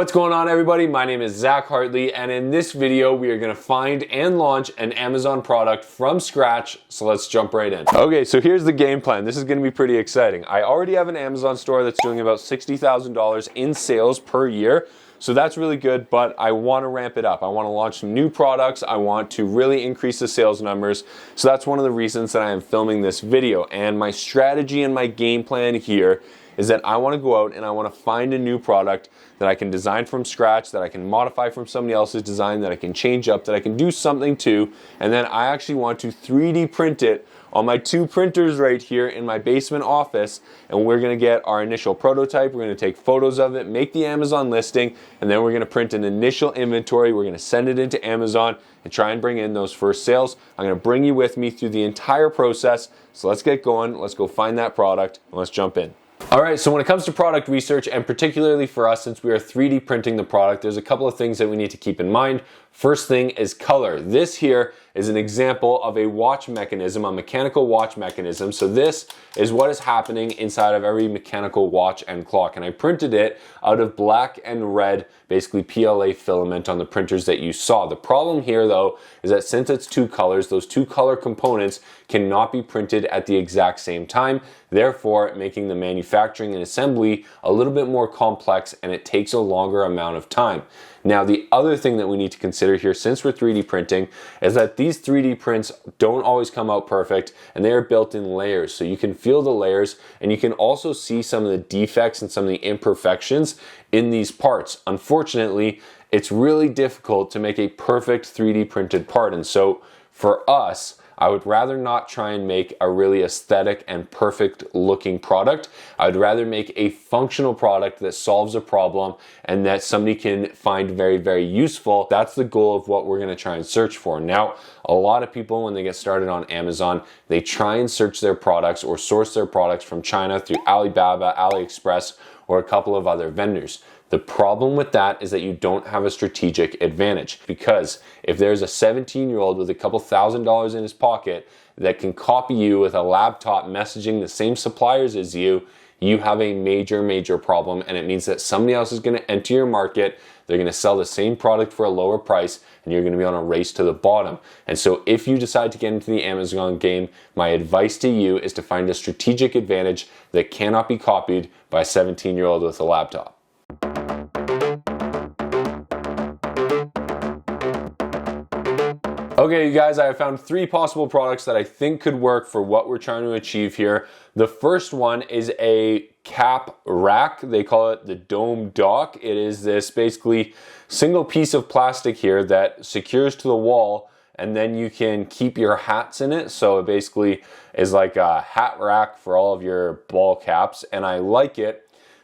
What's going on, everybody? My name is Zach Hartley, and in this video we are going to find and launch an Amazon product from scratch, so let's jump right in. Okay, so here's the game plan. This is going to be pretty exciting. I already have an Amazon store that's doing about $60,000 in sales per year, so that's really good, but I want to ramp it up. I want to launch some new products. I want to really increase the sales numbers, so that's one of the reasons that I am filming this video. And my strategy and my game plan here is that I want to go out and I want to find a new product that I can design from scratch, that I can modify from somebody else's design, that I can change up, that I can do something to, and then I actually want to 3D print it on my two printers right here in my basement office, and we're going to get our initial prototype, we're going to take photos of it, make the Amazon listing, and then we're going to print an initial inventory, we're going to send it into Amazon and try and bring in those first sales. I'm going to bring you with me through the entire process, so let's get going, let's go find that product, and let's jump in. Alright, so when it comes to product research, and particularly for us since we are 3D printing the product, there's a couple of things that we need to keep in mind. First thing is color. This here is an example of a watch mechanism, a mechanical watch mechanism. So this is what is happening inside of every mechanical watch and clock. And I printed it out of black and red, basically PLA filament on the printers that you saw. The problem here though is that since it's two colors, those two color components cannot be printed at the exact same time, therefore making the manufacturing and assembly a little bit more complex, and it takes a longer amount of time. Now, the other thing that we need to consider here, since we're 3D printing, is that these 3D prints don't always come out perfect, and they are built in layers. So you can feel the layers, and you can also see some of the defects and some of the imperfections in these parts. Unfortunately, it's really difficult to make a perfect 3D printed part. And so for us, I would rather not try and make a really aesthetic and perfect looking product. I would rather make a functional product that solves a problem and that somebody can find very, very useful. That's the goal of what we're going to try and search for. Now, a lot of people, when they get started on Amazon, they try and search their products or source their products from China through Alibaba, AliExpress, or a couple of other vendors. The problem with that is that you don't have a strategic advantage, because if there's a 17-year-old with a couple $1,000s in his pocket that can copy you with a laptop messaging the same suppliers as you, you have a major, major problem, and it means that somebody else is going to enter your market, they're going to sell the same product for a lower price, and you're going to be on a race to the bottom. And so if you decide to get into the Amazon game, my advice to you is to find a strategic advantage that cannot be copied by a 17-year-old with a laptop. Okay, you guys, I have found three possible products that I think could work for what we're trying to achieve here. The first one is a cap rack. They call it the dome dock. It is this basically single piece of plastic here that secures to the wall, and then you can keep your hats in it. So it basically is like a hat rack for all of your ball caps, and I like it.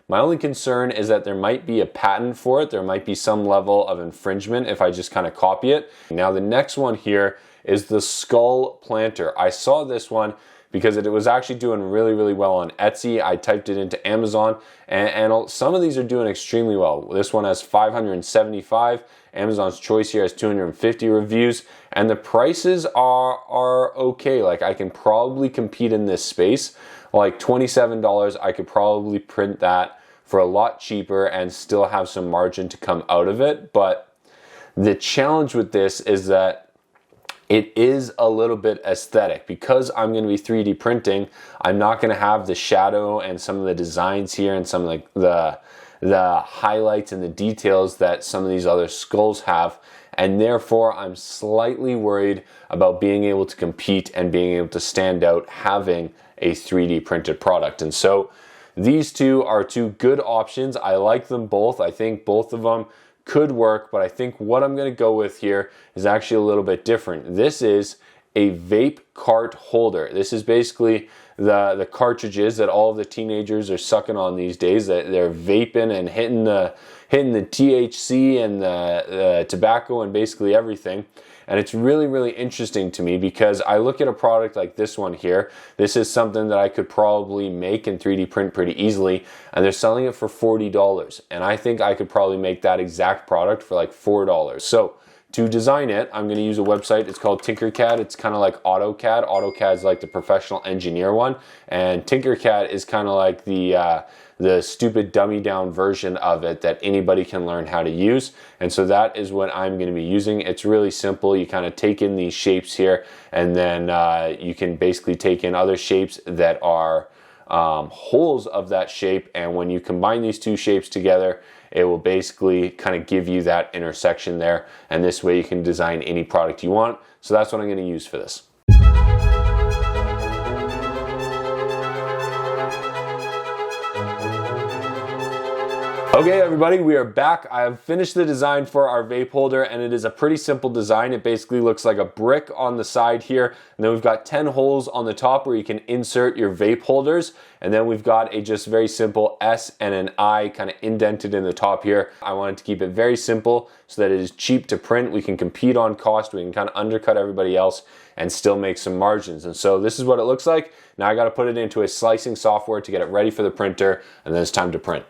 My only concern is that there might be a patent for it. There might be some level of infringement if I just kind of copy it. Now the next one here is the skull planter. I saw this one because it was actually doing really, really well on Etsy. I typed it into Amazon, and some of these are doing extremely well. This one has 575. Amazon's Choice here has 250 reviews, and the prices are okay. Like, I can probably compete in this space. Like $27, I could probably print that for a lot cheaper and still have some margin to come out of it. But the challenge with this is that it is a little bit aesthetic. Because I'm going to be 3D printing, I'm not going to have the shadow and some of the designs here and some of the highlights and the details that some of these other skulls have. And therefore, I'm slightly worried about being able to compete and being able to stand out having a 3D printed product. And so these two are two good options. I like them both. I think both of them could work, but I think what I'm going to go with here is actually a little bit different. This is a vape cart holder. This is basically the cartridges that all of the teenagers are sucking on these days, that they're vaping and hitting the THC and the tobacco and basically everything. And it's really, really interesting to me because I look at a product like this one here. This is something that I could probably make and 3D print pretty easily, and they're selling it for $40. And I think I could probably make that exact product for like $4. So to design it, I'm going to use a website. It's called Tinkercad. It's kind of like AutoCAD. AutoCAD is like the professional engineer one, and Tinkercad is kind of like the stupid dummy down version of it that anybody can learn how to use. And so that is what I'm going to be using. It's really simple. You kind of take in these shapes here, and then you can basically take in other shapes that are holes of that shape, and when you combine these two shapes together, it will basically kind of give you that intersection there, and this way you can design any product you want. So that's what I'm going to use for this. Okay everybody, we are back. I have finished the design for our vape holder, and it is a pretty simple design. It basically looks like a brick on the side here, and then we've got 10 holes on the top where you can insert your vape holders, and then we've got a just very simple S and an I kind of indented in the top here. I wanted to keep it very simple so that it is cheap to print. We can compete on cost, we can kind of undercut everybody else and still make some margins. And so this is what it looks like. Now I got to put it into a slicing software to get it ready for the printer, and then it's time to print.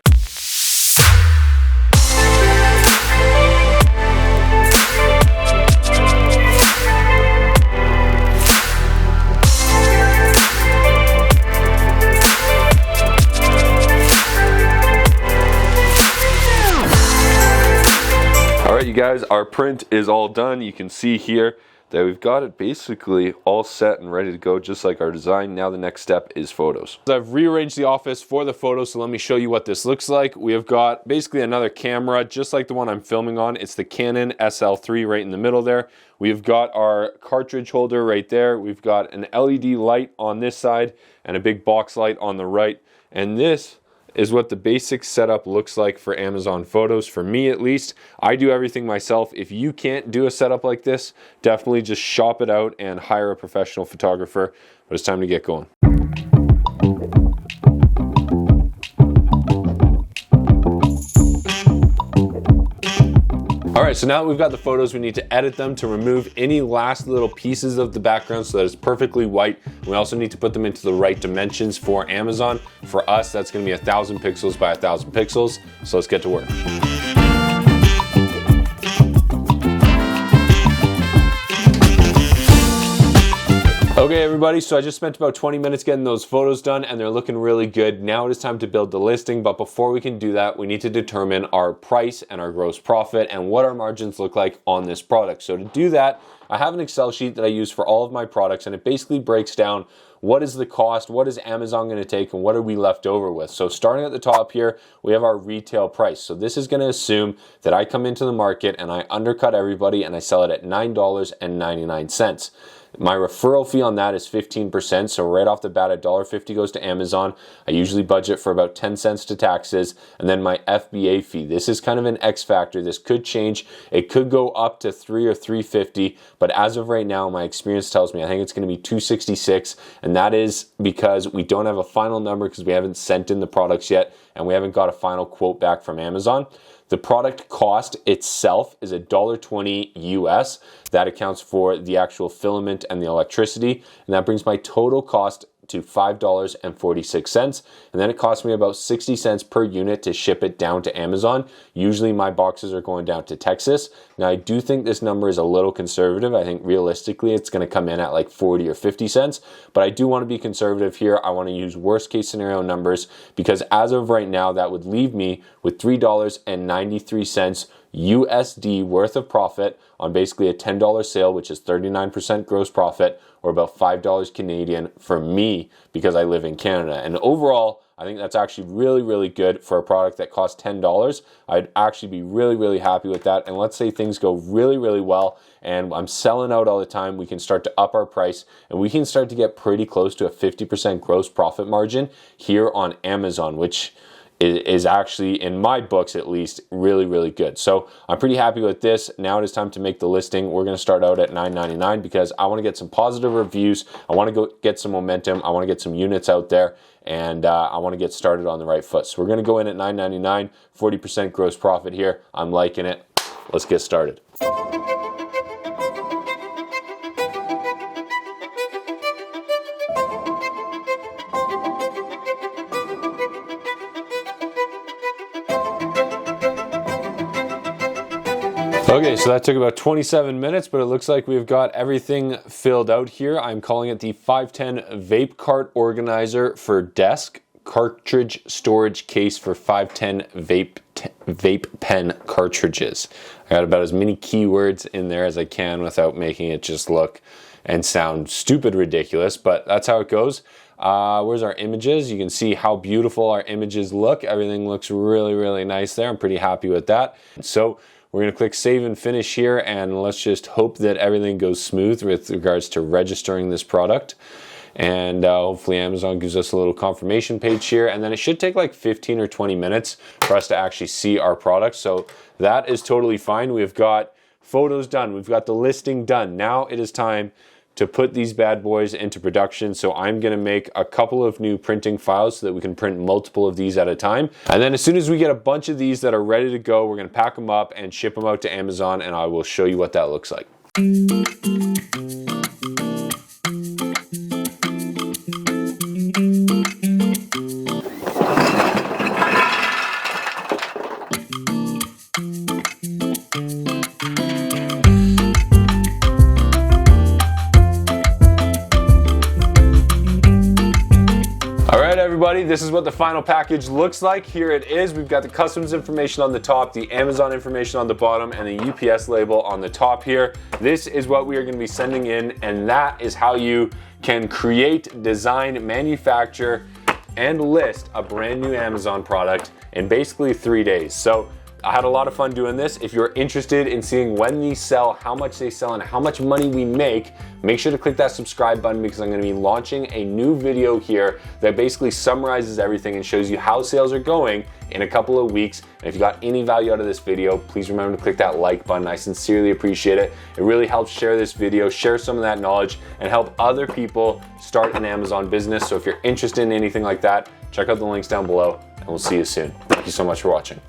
Alright you guys, our print is all done. You can see here that we've got it basically all set and ready to go, just like our design. Now the next step is photos. So I've rearranged the office for the photos, so let me show you what this looks like. We have got basically another camera, just like the one I'm filming on. It's the Canon SL3 right in the middle there. We've got our cartridge holder right there. We've got an LED light on this side and a big box light on the right. And this is what the basic setup looks like for Amazon photos, for me at least. I do everything myself. If you can't do a setup like this, definitely just shop it out and hire a professional photographer. But it's time to get going. Alright, so now that we've got the photos, we need to edit them to remove any last little pieces of the background so that it's perfectly white. We also need to put them into the right dimensions for Amazon. For us, that's going to be 1000 pixels by 1000 pixels. So let's get to work. Okay everybody, so I just spent about 20 minutes getting those photos done, and they're looking really good. Now it is time to build the listing, but before we can do that, we need to determine our price and our gross profit and what our margins look like on this product. So to do that, I have an Excel sheet that I use for all of my products, and it basically breaks down what is the cost, what is Amazon going to take, and what are we left over with. So starting at the top here, we have our retail price. So this is going to assume that I come into the market and I undercut everybody and I sell it at $9.99. My referral fee on that is 15%, so right off the bat, $1.50 goes to Amazon. I usually budget for about 10 cents to taxes, and then my FBA fee. This is kind of an X factor. This could change. It could go up to $3 or $3.50, but as of right now, my experience tells me I think it's going to be $2.66, and that is because we don't have a final number because we haven't sent in the products yet, and we haven't got a final quote back from Amazon. The product cost itself is $1.20 US. That accounts for the actual filament and the electricity, and that brings my total cost to $5.46, and then it costs me about 60 cents per unit to ship it down to Amazon. Usually my boxes are going down to Texas. Now I do think this number is a little conservative. I think realistically it's going to come in at like 40 or 50 cents, but I do want to be conservative here. I want to use worst case scenario numbers, because as of right now that would leave me with $3.93 USD worth of profit on basically a $10 sale, which is 39% gross profit, or about $5 Canadian for me because I live in Canada. And overall, I think that's actually really, really good for a product that costs $10. I'd actually be really, really happy with that. And let's say things go really, really well and I'm selling out all the time, we can start to up our price and we can start to get pretty close to a 50% gross profit margin here on Amazon, which is actually, in my books at least, really, really good. So I'm pretty happy with this. Now it is time to make the listing. We're going to start out at $9.99 because I want to get some positive reviews. I want to go get some momentum. I want to get some units out there, and I want to get started on the right foot. So we're going to go in at $9.99, 40% gross profit here. I'm liking it. Let's get started. Okay, so that took about 27 minutes, but it looks like we've got everything filled out here. I'm calling it the 510 Vape Cart Organizer for Desk Cartridge Storage Case for 510 vape pen cartridges. I got about as many keywords in there as I can without making it just look and sound stupid ridiculous, but that's how it goes. Where's our images? You can see how beautiful our images look. Everything looks really, really nice there. I'm pretty happy with that. So we're going to click save and finish here, and let's just hope that everything goes smooth with regards to registering this product. And hopefully Amazon gives us a little confirmation page here, and then it should take like 15 or 20 minutes for us to actually see our product. So that is totally fine. We've got photos done. We've got the listing done. Now it is time to put these bad boys into production. So I'm gonna make a couple of new printing files so that we can print multiple of these at a time. And then as soon as we get a bunch of these that are ready to go, we're gonna pack them up and ship them out to Amazon, and I will show you what that looks like. Everybody, this is what the final package looks like. Here it is. We've got the customs information on the top, the Amazon information on the bottom, and the UPS label on the top here. This is what we are going to be sending in, and that is how you can create, design, manufacture, and list a brand new Amazon product in basically 3 days. So I had a lot of fun doing this. If you're interested in seeing when these sell, how much they sell, and how much money we make sure to click that subscribe button, because I'm gonna be launching a new video here that basically summarizes everything and shows you how sales are going in a couple of weeks. And if you got any value out of this video, please remember to click that like button. I sincerely appreciate it. It really helps share this video, share some of that knowledge, and help other people start an Amazon business. So if you're interested in anything like that, check out the links down below, and we'll see you soon. Thank you so much for watching.